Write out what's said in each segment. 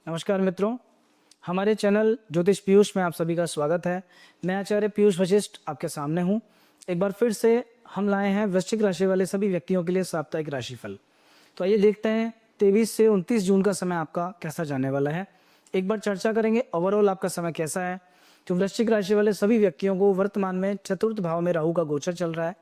नमस्कार मित्रों, हमारे चैनल ज्योतिष पीयूष में आप सभी का स्वागत है। मैं आचार्य पीयूष वशिष्ठ आपके सामने हूं। एक बार फिर से हम लाए हैं वृश्चिक राशि वाले सभी व्यक्तियों के लिए साप्ताहिक राशिफल। तो आइए देखते हैं 23 से 29 जून का समय आपका कैसा जाने वाला है। एक बार चर्चा करेंगे ओवरऑल आपका समय कैसा है। तो वृश्चिक राशि वाले सभी व्यक्तियों को वर्तमान में चतुर्थ भाव में राहु का गोचर चल रहा है।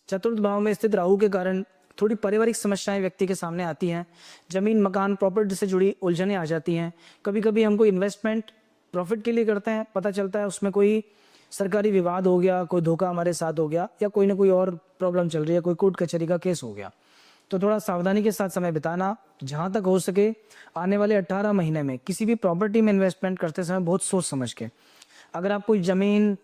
चतुर्थ भाव में स्थित राहु के कारण थोड़ी पारिवारिक समस्याएं व्यक्ति के सामने आती हैं। जमीन मकान प्रॉपर्टी से जुड़ी उलझनें आ जाती हैं। कभी कभी हमको इन्वेस्टमेंट प्रॉफिट के लिए करते हैं, पता चलता है उसमें कोई सरकारी विवाद हो गया, कोई धोखा हमारे साथ हो गया, या कोई ना कोई और प्रॉब्लम चल रही है, कोई कोर्ट कचहरी का केस हो गया। तो थोड़ा सावधानी के साथ समय बिताना, जहां तक हो सके आने वाले 18 महीने में किसी भी प्रॉपर्टी में इन्वेस्टमेंट करते समय बहुत सोच समझ के। अगर आप कोई जमीन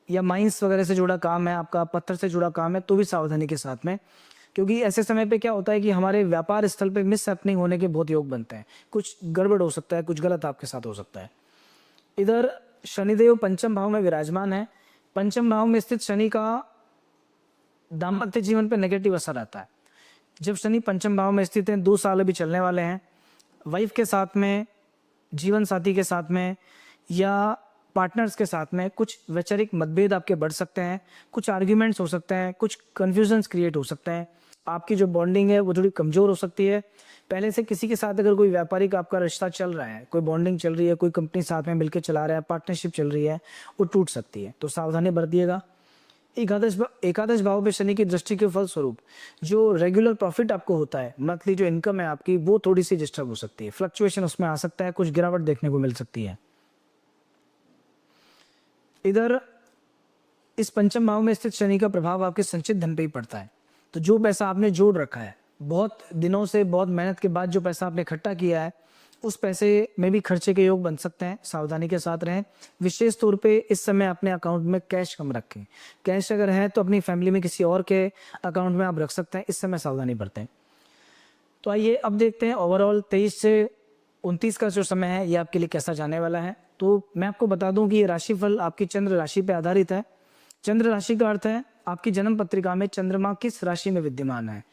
या माइंस वगैरह से जुड़ा काम है, आपका पत्थर से जुड़ा काम है, तो भी सावधानी के साथ में, क्योंकि ऐसे समय पे क्या होता है कि हमारे व्यापार स्थल पे मिस हैपनिंग होने के बहुत योग बनते हैं। कुछ गड़बड़ हो सकता है, कुछ गलत आपके साथ हो सकता है। इधर शनिदेव पंचम भाव में विराजमान है। पंचम भाव में स्थित शनि का दाम्पत्य जीवन पे नेगेटिव असर आता है। जब शनि पंचम भाव में स्थित है, 2 साल अभी चलने वाले हैं, वाइफ के साथ में, जीवन साथी के साथ में या पार्टनर्स के साथ में कुछ वैचारिक मतभेद आपके बढ़ सकते हैं, कुछ आर्ग्यूमेंट्स हो सकते हैं, कुछ कन्फ्यूजन्स क्रिएट हो सकते हैं। आपकी जो बॉन्डिंग है वो थोड़ी कमजोर हो सकती है। पहले से किसी के साथ अगर कोई व्यापारिक आपका रिश्ता चल रहा है, कोई बॉन्डिंग चल रही है, कोई कंपनी साथ में मिलकर चला रहा है, पार्टनरशिप चल रही है, वो टूट सकती है। तो सावधानी बरतिएगा। एकादश भाव पे शनि की दृष्टि के फलस्वरूप जो रेगुलर प्रॉफिट आपको होता है, मंथली जो इनकम है आपकी, वो थोड़ी सी डिस्टर्ब हो सकती है। फ्लक्चुएशन उसमें आ सकता है, कुछ गिरावट देखने को मिल सकती है। इधर इस पंचम भाव में स्थित शनि का प्रभाव आपके संचित धन पे ही पड़ता है। तो जो पैसा आपने जोड़ रखा है, बहुत दिनों से, बहुत मेहनत के बाद जो पैसा आपने इकट्ठा किया है, उस पैसे में भी खर्चे के योग बन सकते हैं। सावधानी के साथ रहें। विशेष तौर पे इस समय अपने अकाउंट में कैश कम रखें। कैश अगर है तो अपनी फैमिली में किसी और के अकाउंट में आप रख सकते हैं। इस समय सावधानी बरतें। तो आइए अब देखते हैं ओवरऑल 23 से 29 का जो समय है ये आपके लिए कैसा जाने वाला है। तो मैं आपको बता दूं कि ये राशिफल आपकी चंद्र राशि पे आधारित है। चंद्र राशि का अर्थ है आपकी जन्म पत्रिका में चंद्रमा किस राशि में विद्यमान है।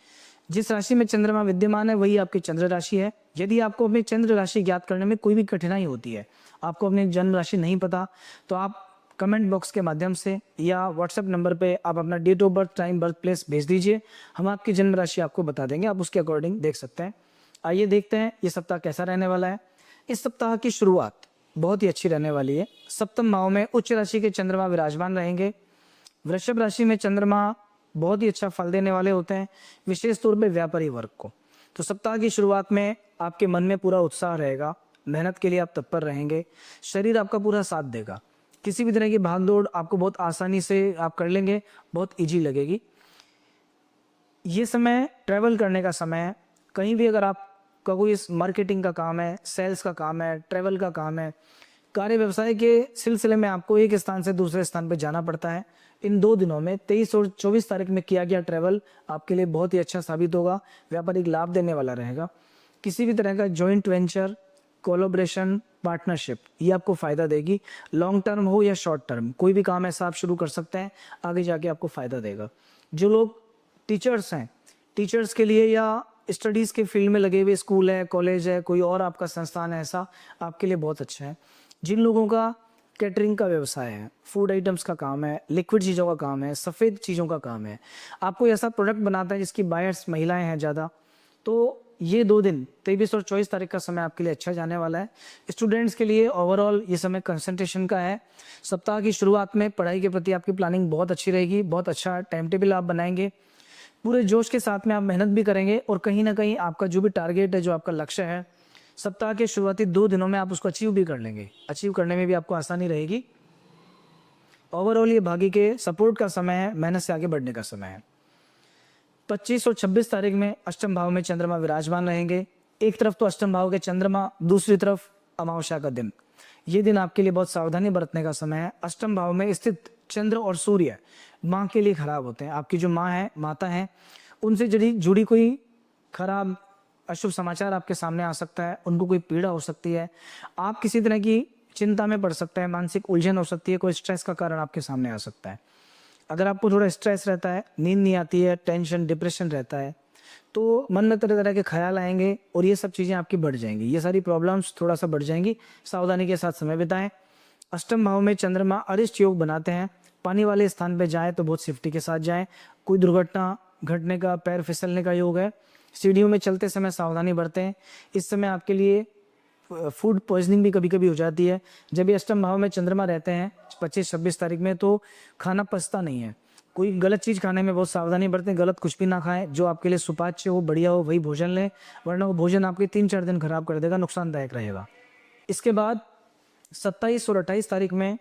जिस राशि में चंद्रमा विद्यमान है वही आपकी चंद्र राशि है। यदि आपको अपनी चंद्र राशि ज्ञात करने में कोई भी कठिनाई होती है, आपको अपनी जन्म राशि नहीं पता, तो आप कमेंट बॉक्स के माध्यम से या व्हाट्सएप नंबर पे आप अपना date of birth, time, birth place भेज दीजिए। हम आपकी जन्म राशि आपको बता देंगे, आप उसके अकॉर्डिंग देख सकते हैं। आइए देखते हैं ये सप्ताह कैसा रहने वाला है। इस सप्ताह की शुरुआत बहुत ही अच्छी रहने वाली है। सप्तम भाव में उच्च राशि के चंद्रमा विराजमान रहेंगे। वृषभ राशि में चंद्रमा बहुत ही अच्छा फल देने वाले होते हैं, विशेष तौर पे व्यापारी वर्ग को। तो सप्ताह की शुरुआत में आपके मन में पूरा उत्साह रहेगा, मेहनत के लिए आप तत्पर रहेंगे, शरीर आपका पूरा साथ देगा। किसी भी तरह की भागदौड़ आपको बहुत आसानी से आप कर लेंगे, बहुत इजी लगेगी। ये समय ट्रैवल करने का समय है। कहीं भी अगर आपका कोई मार्केटिंग का काम है, सेल्स का काम है, ट्रैवल का काम है, कार्य व्यवसाय के सिलसिले में आपको एक स्थान से दूसरे स्थान पर जाना पड़ता है। इन 2 दिनों में 23 और 24 तारीख में किया गया ट्रैवल आपके लिए बहुत ही अच्छा साबित होगा, व्यापारिक लाभ देने वाला रहेगा। किसी भी तरह का जॉइंट वेंचर, कोलैबोरेशन, पार्टनरशिप, ये आपको फायदा देगी। लॉन्ग टर्म हो या शॉर्ट टर्म, कोई भी काम ऐसा आप शुरू कर सकते हैं, आगे जाके आपको फायदा देगा। जो लोग टीचर्स हैं, टीचर्स के लिए या स्टडीज के फील्ड में लगे हुए स्कूल है, कॉलेज है, कोई और आपका संस्थान है, ऐसा आपके लिए बहुत अच्छा है। जिन लोगों का कैटरिंग का व्यवसाय है, फूड आइटम्स का काम है, लिक्विड चीज़ों का काम है, सफ़ेद चीज़ों का काम है, आपको ऐसा प्रोडक्ट बनाता है जिसकी बायर्स महिलाएं हैं ज़्यादा, तो ये 2 दिन 23 और 24 तारीख का समय आपके लिए अच्छा जाने वाला है। स्टूडेंट्स के लिए ओवरऑल ये समय कंसंट्रेशन का है। सप्ताह की शुरुआत में पढ़ाई के प्रति आपकी प्लानिंग बहुत अच्छी रहेगी, बहुत अच्छा टाइम टेबल आप बनाएंगे, पूरे जोश के साथ में आप मेहनत भी करेंगे और कहीं ना कहीं आपका जो भी टारगेट है, जो आपका लक्ष्य है, सप्ताह के शुरुआती 2 दिनों में आप उसको अचीव भी कर लेंगे। अचीव करने में भी आपको आसानी रहेगी। ओवरऑल ये भाग्य के सपोर्ट का समय है, मेहनत से आगे बढ़ने का समय है। 25 और 26 तारीख में अष्टम भाव में चंद्रमा विराजमान रहेंगे। एक तरफ तो अष्टम भाव के चंद्रमा, दूसरी तरफ अमावस्या का दिन। ये दिन आपके लिए बहुत सावधानी बरतने का समय है। अष्टम भाव में स्थित चंद्र और सूर्य माँ के लिए खराब होते हैं। आपकी जो माँ है, माता है, उनसे जुड़ी कोई खराब अशुभ समाचार आपके सामने आ सकता है, उनको कोई पीड़ा हो सकती है, आप किसी तरह की चिंता में पड़ सकते हैं, मानसिक उलझन हो सकती है, कोई स्ट्रेस का कारण आपके सामने आ सकता है। अगर आपको थोड़ा स्ट्रेस रहता है, नींद नहीं आती है, टेंशन, डिप्रेशन रहता है, तो मन में तरह तरह के ख्याल आएंगे और ये सब चीज़ें आपकी बढ़ जाएंगी, ये सारी प्रॉब्लम्स थोड़ा सा बढ़ जाएंगी। सावधानी के साथ समय बिताएं। अष्टम भाव में चंद्रमा अरिष्ट योग बनाते हैं। पानी वाले स्थान पे जाएं तो बहुत सेफ्टी के साथ जाएं। कोई दुर्घटना घटने का, पैर फिसलने का योग है। सीढ़ियों में चलते समय सावधानी बरतें। इस समय आपके लिए फूड पॉइजनिंग भी कभी कभी हो जाती है। जब ये अष्टम भाव में चंद्रमा रहते हैं 25-26 तारीख में, तो खाना पचता नहीं है। कोई गलत चीज़ खाने में बहुत सावधानी बरतें, गलत कुछ भी ना खाएं। जो आपके लिए सुपाच्य हो, बढ़िया हो, वही भोजन लें, वरना वो भोजन आपके 3-4 दिन खराब कर देगा, नुकसानदायक रहेगा। इसके बाद 27 और 28 तारीख में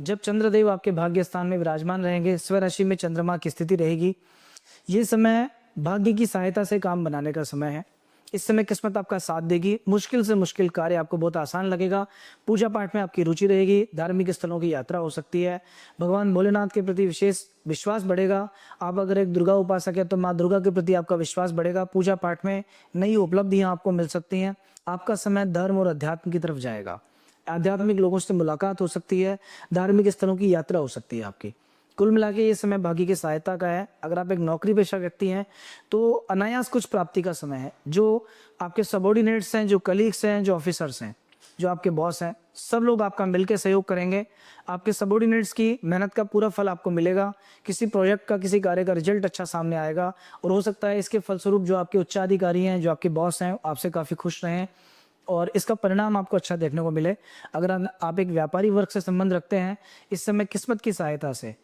जब चंद्रदेव आपके भाग्य स्थान में विराजमान रहेंगे, स्वराशि में चंद्रमा की स्थिति रहेगी, ये समय भाग्य की सहायता से काम बनाने का समय है। इस समय किस्मत आपका साथ देगी। मुश्किल से मुश्किल कार्य आपको बहुत आसान लगेगा। पूजा पाठ में आपकी रुचि रहेगी। धार्मिक स्थलों की यात्रा हो सकती है। भगवान भोलेनाथ के प्रति विशेष विश्वास बढ़ेगा। आप अगर एक दुर्गा उपासक है तो माँ दुर्गा के प्रति आपका विश्वास बढ़ेगा। पूजा पाठ में नई उपलब्धियां आपको मिल सकती हैं। आपका समय धर्म और अध्यात्म की तरफ जाएगा। आध्यात्मिक लोगों से मुलाकात हो सकती है। धार्मिक स्थलों की यात्रा हो सकती है आपकी। कुल मिला के ये समय भाग्य की सहायता का है। अगर आप एक नौकरी पेशा व्यक्ति हैं तो अनायास कुछ प्राप्ति का समय है। जो आपके सबॉर्डिनेट्स हैं, जो कलीग्स हैं, जो ऑफिसर्स हैं, जो आपके बॉस हैं, सब लोग आपका मिलकर सहयोग करेंगे। आपके सबॉर्डिनेट्स की मेहनत का पूरा फल आपको मिलेगा। किसी प्रोजेक्ट का, किसी कार्य का रिजल्ट अच्छा सामने आएगा और हो सकता है इसके फलस्वरूप जो आपके उच्चाधिकारी हैं, जो आपके बॉस हैं, आपसे काफ़ी खुश रहें और इसका परिणाम आपको अच्छा देखने को मिले। अगर आप एक व्यापारी वर्ग से संबंध रखते हैं, इस समय किस्मत की सहायता से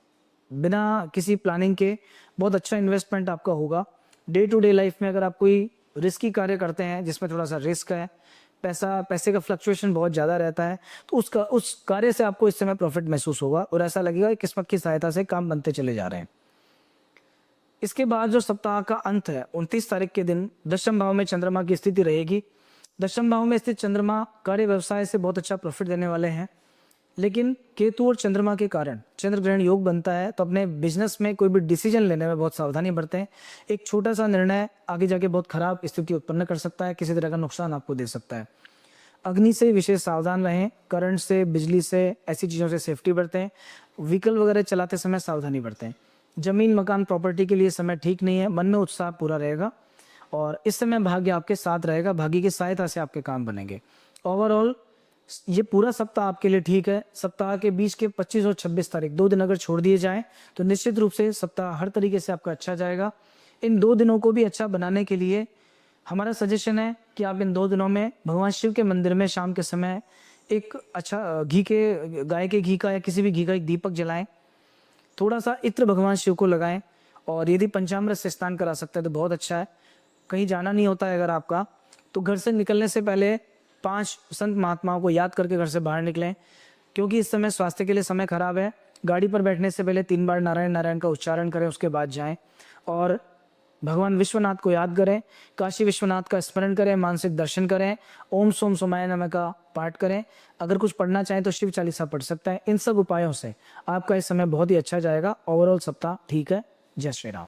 बिना किसी प्लानिंग के बहुत अच्छा इन्वेस्टमेंट आपका होगा। डे टू डे लाइफ में अगर आप कोई रिस्की कार्य करते हैं जिसमें थोड़ा सा रिस्क है, पैसे का फ्लक्चुएशन बहुत ज़्यादा रहता है, तो उस कार्य से आपको इस समय प्रॉफिट महसूस होगा और ऐसा लगेगा कि किस्मत की सहायता से काम बनते चले जा रहे हैं। इसके बाद जो सप्ताह का अंत है 29 तारीख के दिन दशम भाव में चंद्रमा की स्थिति रहेगी। दशम भाव में स्थित चंद्रमा कार्य व्यवसाय से बहुत अच्छा प्रॉफिट देने वाले हैं, लेकिन केतु और चंद्रमा के कारण चंद्र ग्रहण योग बनता है, तो अपने बिजनेस में कोई भी डिसीजन लेने में बहुत सावधानी बरतें। एक छोटा सा निर्णय आगे जाके बहुत खराब स्थिति उत्पन्न कर सकता है, किसी तरह का नुकसान आपको दे सकता है। अग्नि से विशेष सावधान रहें। करंट से, बिजली से, ऐसी चीज़ों से सेफ्टी बरतें। व्हीकल वगैरह चलाते समय सावधानी बरतें। जमीन, मकान, प्रॉपर्टी के लिए समय ठीक नहीं है। मन में उत्साह पूरा रहेगा और इस समय भाग्य आपके साथ रहेगा। भाग्य की सहायता से आपके काम बनेंगे। ओवरऑल ये पूरा सप्ताह आपके लिए ठीक है। सप्ताह के बीच के 25 और 26 तारीख 2 दिन अगर छोड़ दिए जाएं तो निश्चित रूप से सप्ताह हर तरीके से आपका अच्छा जाएगा। इन 2 दिनों को भी अच्छा बनाने के लिए हमारा सजेशन है कि आप इन 2 दिनों में भगवान शिव के मंदिर में शाम के समय एक अच्छा गाय के घी का या किसी भी घी का एक दीपक जलाएं। थोड़ा सा इत्र भगवान शिव को लगाएं और यदि पंचामृत से स्नान करा सकते हैं तो बहुत अच्छा है। कहीं जाना नहीं होता है अगर आपका, तो घर से निकलने से पहले 5 संत महात्माओं को याद करके घर से बाहर निकलें, क्योंकि इस समय स्वास्थ्य के लिए समय खराब है। गाड़ी पर बैठने से पहले 3 बार नारायण नारायण का उच्चारण करें, उसके बाद जाएं और भगवान विश्वनाथ को याद करें। काशी विश्वनाथ का स्मरण करें, मानसिक दर्शन करें, ओम सोम सोमाय नमः का पाठ करें। अगर कुछ पढ़ना चाहें तो शिव चालीसा पढ़ सकता है। इन सब उपायों से आपका इस समय बहुत ही अच्छा जाएगा। ओवरऑल सप्ताह ठीक है। जय श्री राम।